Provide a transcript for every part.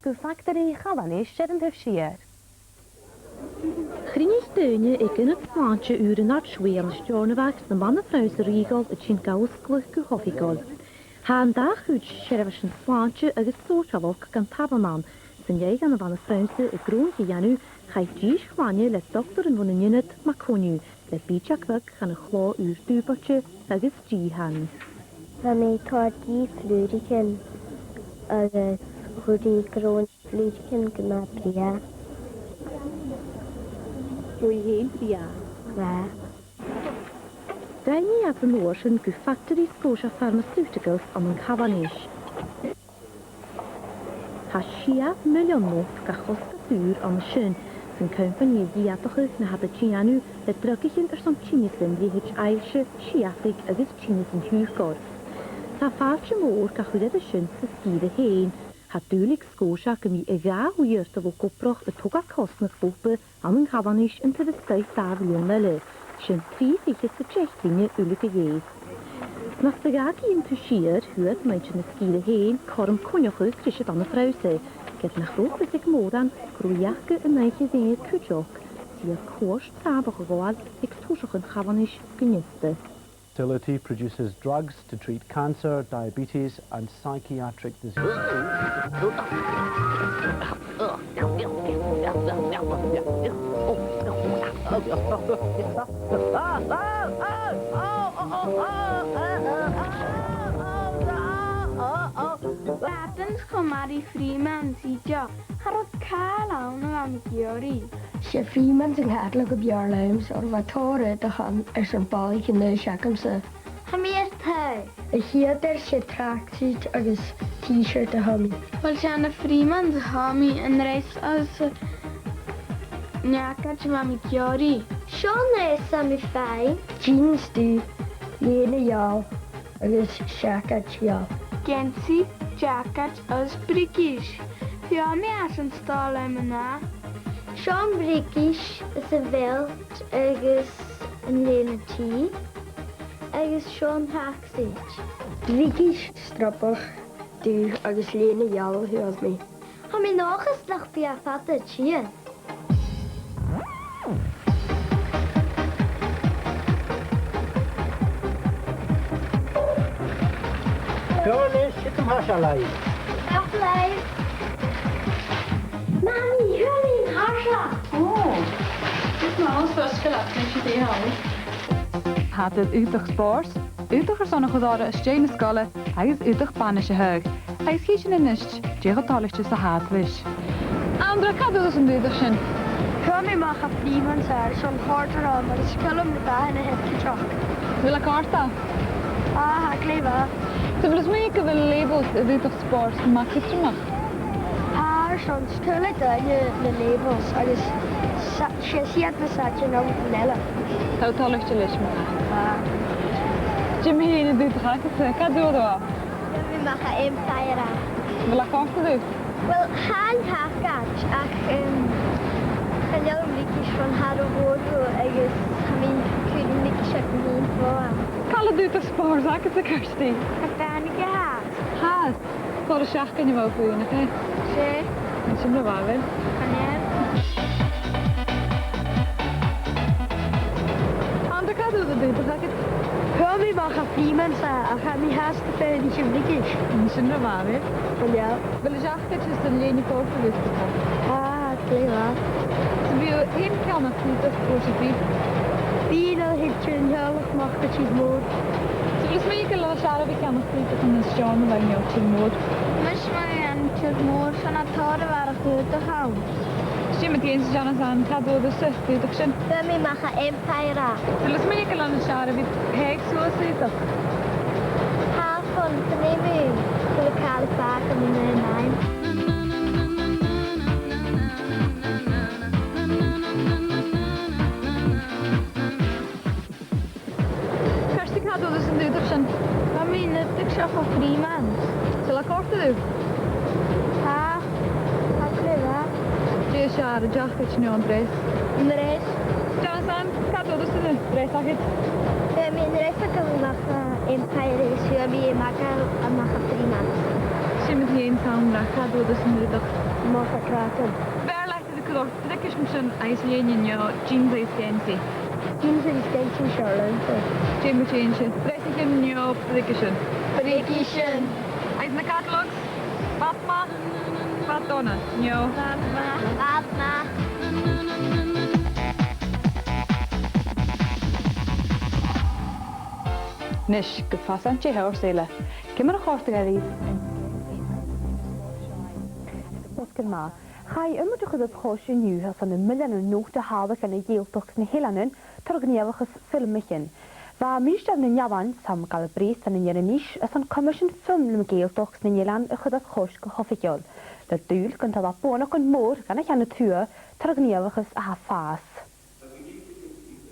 Go factory chawanis shed and sheer. Chrínis duine ag in het sláintse uren ar schweer na stjórnavaks na manna fraus rígol a sin gausglach go hoffigol. Haan dag húd sheriffs an sláintse agus sóshalok gan tabaman, san jeig an a vanna frause a grún hianu chaid dís chwanje le doktor an vunna nynnet maconiu, le bíchakvag gan a chló úr dúbatje agus díhan. Tá mé tádí flúrichen agus chudí grón flúrichen gna bria. Rwy hen bria. Ra. Daini af yn ocean go Factory Scotia Pharmaceuticals am yn Cavanagh. Ha siaf milionnof gachos gadŵr am y sin sy'n company ddiadachus na had y Gianu le drygich ar som Chinisyn li hych ailse siafig agus Chinisyn hwgor. Ta faafse môr gachwyd y sin sy sgyd y hen, ha dúlig Scotia gymi y ga hwyrt o goproch y toga cosnach bobe am yn Cavanagh yn tyfysgau daf lionele. Sin trí fiches sa treichlinge ulig a géis. Nas da gagi in tusier huet meintje na skile heen korm konjochu krishet an na frause. Get nach roog is ik modan groeiachke en neitje zeer kujok. Zie koors sabach goal ik toesochen Cavanagh geniste. Facility produces drugs to treat cancer, diabetes and psychiatric diseases. Latens kom Marie Freeman sitja. Harot kaal aan Giori. Se Freeman sy'n hadlag o bjarlaims o'r fatore dy han sy'n balik yn y siacamsa. Hameer thai. Y hiad se tracksuit agus t-shirt a hami. Wel Shanna Freeman hami yn reis as Nyaka Mami Giori. Sean reis am I fai. Jeans du, lene jal agus siacat jal. Gensi, jacket as British. Ja, me as een stal na. Sean British is a veld agus yn lene tí. Agus Sean Hacksuit. British strappach du agus lene jal huas mi. Ha mi nog eens lag bij haar vader tjien. Jonas, zit hem hasalai. Aflei. Mami, hör min harsla. Dit is alles vastgelegd met je tegenhouden. Had het uitdag sport? Uitdag er zonnig gedaan is Jane Scolle, hij is uitdag panische heug. Hij is geen in nist, Jero tallichtjes de haatwisch. Andere kan dus een uitdagje. Hör mi mag af niemand här som harder av men det skulle om det där henne helt getrock. Wil ik karta? Ah, ik lever. Ze willen smeken wel labels uitdag sport, maar ik het mag. Haar som skulle døgne med labels, og det siger at vi satte jo nok nelle. Hij tallichtje lis me. Jimmy hier in dit gaat het, kan doen dat. Vi mag ha empire. Wil ik karta doen? Wel, han hakat, ak kan jeg umlikis van haar woord, og jeg min kunne ikke kjøpe min for. Kalle uitdag sport, ik het de Kirsty. Ik ben ikke her. Haat. Voor de schach kan je wel voor je, hè? Se, Dat is hem wel wel. kan jeg? Andere kan doen dat uitdag, ik het. Hør mi mag ha fliemand sig, og har mi haste fælde i umlikis. Dat is hem wel wel. Van ja. Wil je schach dat je het alleen niet voor te wisten kan? Ah, det var. Ze wil één kan het niet, dat is positief. Bilen helt tjøn hørlig mag det til mod. Ze wil smeken laten scharen vi kan het niet, dat is een stjärna waar je op til mod. Mas man til mor van at tåre være goed gaan. Zie met eens Janne zijn, gaat door de zucht, weet ik schon. Hør mi mag ha empire. Ze wil smeken laten scharen vi heek zo zitten. Her von Knemi, det lokale parker med mig. Kirsty gaat door dus een duur schon. Mami, net ik zag op Freeman. Zal ik kort doen? Ha, hat lever. Je schare, jacht dat je nu aan het reis. En de reis? Janne zijn, gaat door dus een reis, zeg het. Min resta kan vi mag ha empire, så vi mag ha Freeman. sin met heen samen naar gaat door de smiddag. Mag ik praten? Waar lijkt de klok? Dat is misschien ijsjeën je jeans ijsjensie. Jeans en skates in Charlotte. Jim change. Pressing in je prikischen. Prikischen. Ijs naar catalogs. Fatma. Fatona. Jo. Fatma. Nish, gefasst aan je hoorzelen. Kim er nog hoort te Oscar ma. Ga je immer toch dat goosje nu als aan de midden en nog te halen kan je heel toch zijn helanen terugneerlijkes filmchen. Waar meest aan de Japan sam kalbreest aan de niche is een commission film geel toch zijn helan dat goosje gehoffetjol. Dat duel kan dat op nog een moor kan ik aan de tuur terugneerlijkes afas.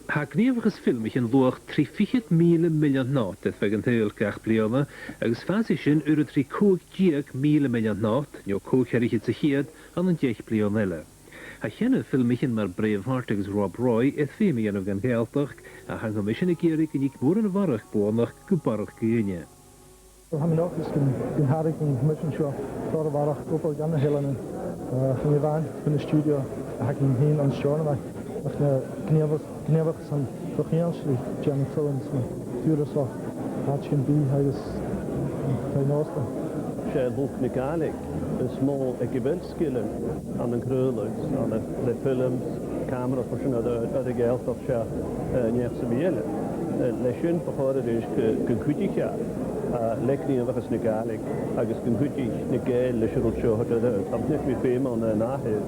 Ha gníomhachas filmichin luach 300 milliún náut a fegan taolcach bliana, agus fása sin ur a 350 milliún náut, neo cóchariche sa chiad an an 10 blion eile. Ha chéanna filmichin mar Braveheart agus Rob Roy is fémi anmh gan ghealtach a hang mis sin a géirig an ik mór an bharach bónach go barach gúine. Ha min ook den harig een commission show door waar ik ook gan helen van je waan van de studio ha ik heen aan show maar knevel san dochiansli Jan films duur zo had je bi hij is bij nooste sé boek mechanic een small equivalskillen aan een krulers aan de films camera voor zijn de geld of ja niet zo bielen leschen behoren dus gekutika lekni wat is mechanic agus gekutik ne gel leschen show had dat niet meer veel aan nachher